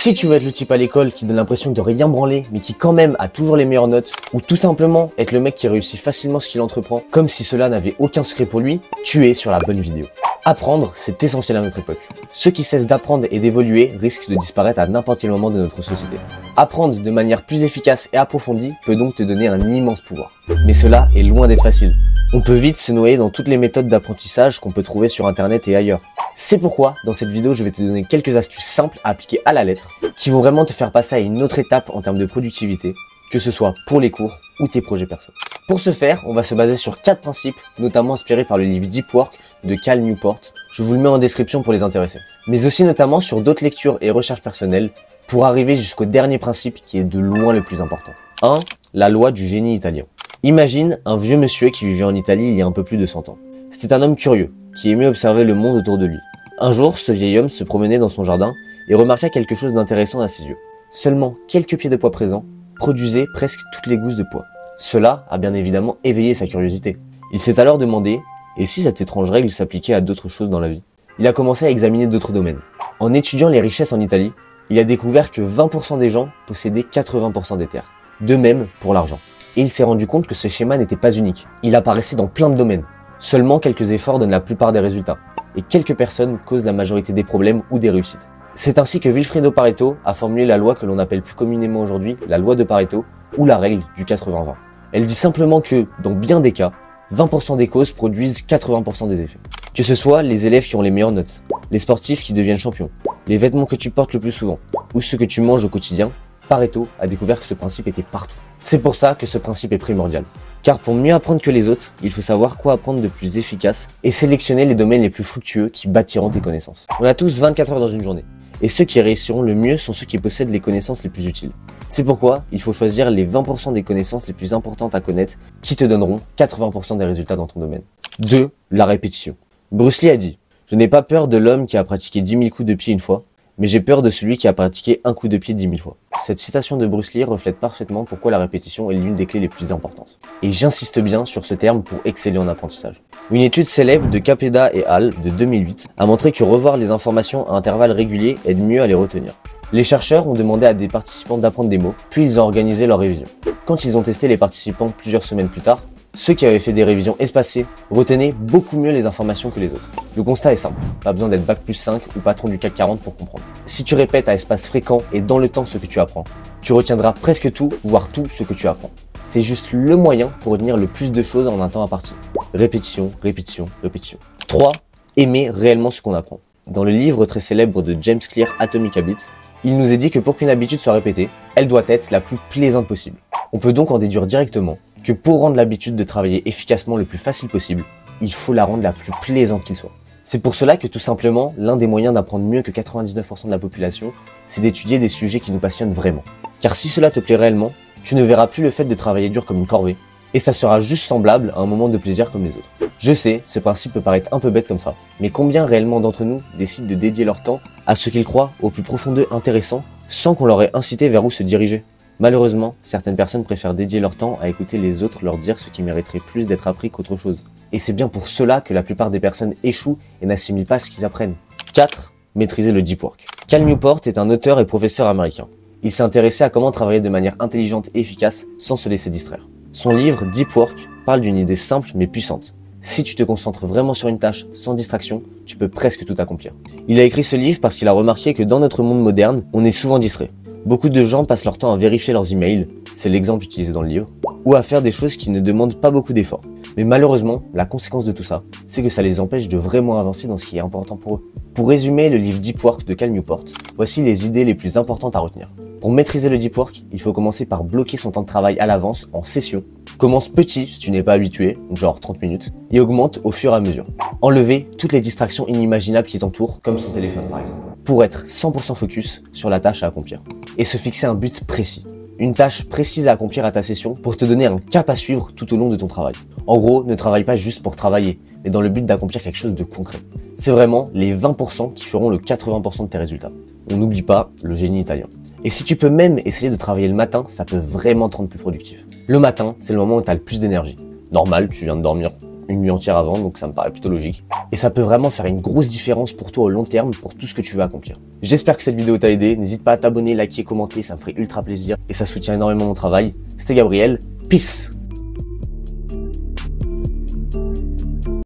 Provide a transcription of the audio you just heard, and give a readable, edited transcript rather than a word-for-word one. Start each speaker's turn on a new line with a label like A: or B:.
A: Si tu veux être le type à l'école qui donne l'impression de rien branler, mais qui quand même a toujours les meilleures notes, ou tout simplement être le mec qui réussit facilement ce qu'il entreprend, comme si cela n'avait aucun secret pour lui, tu es sur la bonne vidéo. Apprendre, c'est essentiel à notre époque. Ceux qui cessent d'apprendre et d'évoluer risquent de disparaître à n'importe quel moment de notre société. Apprendre de manière plus efficace et approfondie peut donc te donner un immense pouvoir. Mais cela est loin d'être facile. On peut vite se noyer dans toutes les méthodes d'apprentissage qu'on peut trouver sur internet et ailleurs. C'est pourquoi, dans cette vidéo, je vais te donner quelques astuces simples à appliquer à la lettre, qui vont vraiment te faire passer à une autre étape en termes de productivité, que ce soit pour les cours ou tes projets perso. Pour ce faire, on va se baser sur 4 principes, notamment inspirés par le livre Deep Work de Cal Newport. Je vous le mets en description pour les intéressés. Mais aussi notamment sur d'autres lectures et recherches personnelles, pour arriver jusqu'au dernier principe qui est de loin le plus important. 1. La loi du génie italien. Imagine un vieux monsieur qui vivait en Italie il y a un peu plus de 100 ans. C'était un homme curieux, qui aimait observer le monde autour de lui. Un jour, ce vieil homme se promenait dans son jardin et remarqua quelque chose d'intéressant à ses yeux. Seulement quelques pieds de pois présents produisaient presque toutes les gousses de pois. Cela a bien évidemment éveillé sa curiosité. Il s'est alors demandé, et si cette étrange règle s'appliquait à d'autres choses dans la vie? Il a commencé à examiner d'autres domaines. En étudiant les richesses en Italie, il a découvert que 20% des gens possédaient 80% des terres. De même pour l'argent. Et il s'est rendu compte que ce schéma n'était pas unique. Il apparaissait dans plein de domaines. Seulement quelques efforts donnent la plupart des résultats. Et quelques personnes causent la majorité des problèmes ou des réussites. C'est ainsi que Vilfredo Pareto a formulé la loi que l'on appelle plus communément aujourd'hui la loi de Pareto ou la règle du 80-20. Elle dit simplement que, dans bien des cas, 20% des causes produisent 80% des effets. Que ce soit les élèves qui ont les meilleures notes, les sportifs qui deviennent champions, les vêtements que tu portes le plus souvent, ou ce que tu manges au quotidien, Pareto a découvert que ce principe était partout. C'est pour ça que ce principe est primordial. Car pour mieux apprendre que les autres, il faut savoir quoi apprendre de plus efficace et sélectionner les domaines les plus fructueux qui bâtiront tes connaissances. On a tous 24 heures dans une journée. Et ceux qui réussiront le mieux sont ceux qui possèdent les connaissances les plus utiles. C'est pourquoi il faut choisir les 20% des connaissances les plus importantes à connaître qui te donneront 80% des résultats dans ton domaine. 2. La répétition. Bruce Lee a dit « Je n'ai pas peur de l'homme qui a pratiqué 10 000 coups de pied une fois, mais j'ai peur de celui qui a pratiqué un coup de pied 10 000 fois. » Cette citation de Bruce Lee reflète parfaitement pourquoi la répétition est l'une des clés les plus importantes. Et j'insiste bien sur ce terme pour exceller en apprentissage. Une étude célèbre de Capeda et al. De 2008 a montré que revoir les informations à intervalles réguliers aide mieux à les retenir. Les chercheurs ont demandé à des participants d'apprendre des mots, puis ils ont organisé leur révision. Quand ils ont testé les participants plusieurs semaines plus tard, ceux qui avaient fait des révisions espacées retenaient beaucoup mieux les informations que les autres. Le constat est simple, pas besoin d'être bac+5 ou patron du CAC 40 pour comprendre. Si tu répètes à espace fréquent et dans le temps ce que tu apprends, tu retiendras presque tout, voire tout ce que tu apprends. C'est juste le moyen pour retenir le plus de choses en un temps imparti. Répétition, répétition, répétition. 3. Aimer réellement ce qu'on apprend. Dans le livre très célèbre de James Clear, Atomic Habits, il nous est dit que pour qu'une habitude soit répétée, elle doit être la plus plaisante possible. On peut donc en déduire directement que pour rendre l'habitude de travailler efficacement le plus facile possible, il faut la rendre la plus plaisante qu'il soit. C'est pour cela que tout simplement, l'un des moyens d'apprendre mieux que 99% de la population, c'est d'étudier des sujets qui nous passionnent vraiment. Car si cela te plaît réellement, tu ne verras plus le fait de travailler dur comme une corvée, et ça sera juste semblable à un moment de plaisir comme les autres. Je sais, ce principe peut paraître un peu bête comme ça, mais combien réellement d'entre nous décident de dédier leur temps à ce qu'ils croient au plus profond d'eux intéressant, sans qu'on leur ait incité vers où se diriger? Malheureusement, certaines personnes préfèrent dédier leur temps à écouter les autres leur dire ce qui mériterait plus d'être appris qu'autre chose. Et c'est bien pour cela que la plupart des personnes échouent et n'assimilent pas ce qu'ils apprennent. 4. Maîtriser le Deep Work. Cal Newport est un auteur et professeur américain. Il s'est intéressé à comment travailler de manière intelligente et efficace sans se laisser distraire. Son livre Deep Work parle d'une idée simple mais puissante. Si tu te concentres vraiment sur une tâche sans distraction, tu peux presque tout accomplir. Il a écrit ce livre parce qu'il a remarqué que dans notre monde moderne, on est souvent distrait. Beaucoup de gens passent leur temps à vérifier leurs emails, c'est l'exemple utilisé dans le livre, ou à faire des choses qui ne demandent pas beaucoup d'efforts. Mais malheureusement, la conséquence de tout ça, c'est que ça les empêche de vraiment avancer dans ce qui est important pour eux. Pour résumer le livre Deep Work de Cal Newport, voici les idées les plus importantes à retenir. Pour maîtriser le Deep Work, il faut commencer par bloquer son temps de travail à l'avance en sessions. Commence petit si tu n'es pas habitué, genre 30 minutes, et augmente au fur et à mesure. Enlevez toutes les distractions inimaginables qui t'entourent, comme son téléphone par exemple, pour être 100% focus sur la tâche à accomplir. Et se fixer un but précis. Une tâche précise à accomplir à ta session pour te donner un cap à suivre tout au long de ton travail. En gros, ne travaille pas juste pour travailler, mais dans le but d'accomplir quelque chose de concret. C'est vraiment les 20% qui feront le 80% de tes résultats. On n'oublie pas le génie italien. Et si tu peux même essayer de travailler le matin, ça peut vraiment te rendre plus productif. Le matin, c'est le moment où tu as le plus d'énergie. Normal, tu viens de dormir une nuit entière avant, donc ça me paraît plutôt logique. Et ça peut vraiment faire une grosse différence pour toi au long terme, pour tout ce que tu veux accomplir. J'espère que cette vidéo t'a aidé, n'hésite pas à t'abonner, liker, commenter, ça me ferait ultra plaisir et ça soutient énormément mon travail. C'était Gabriel, peace!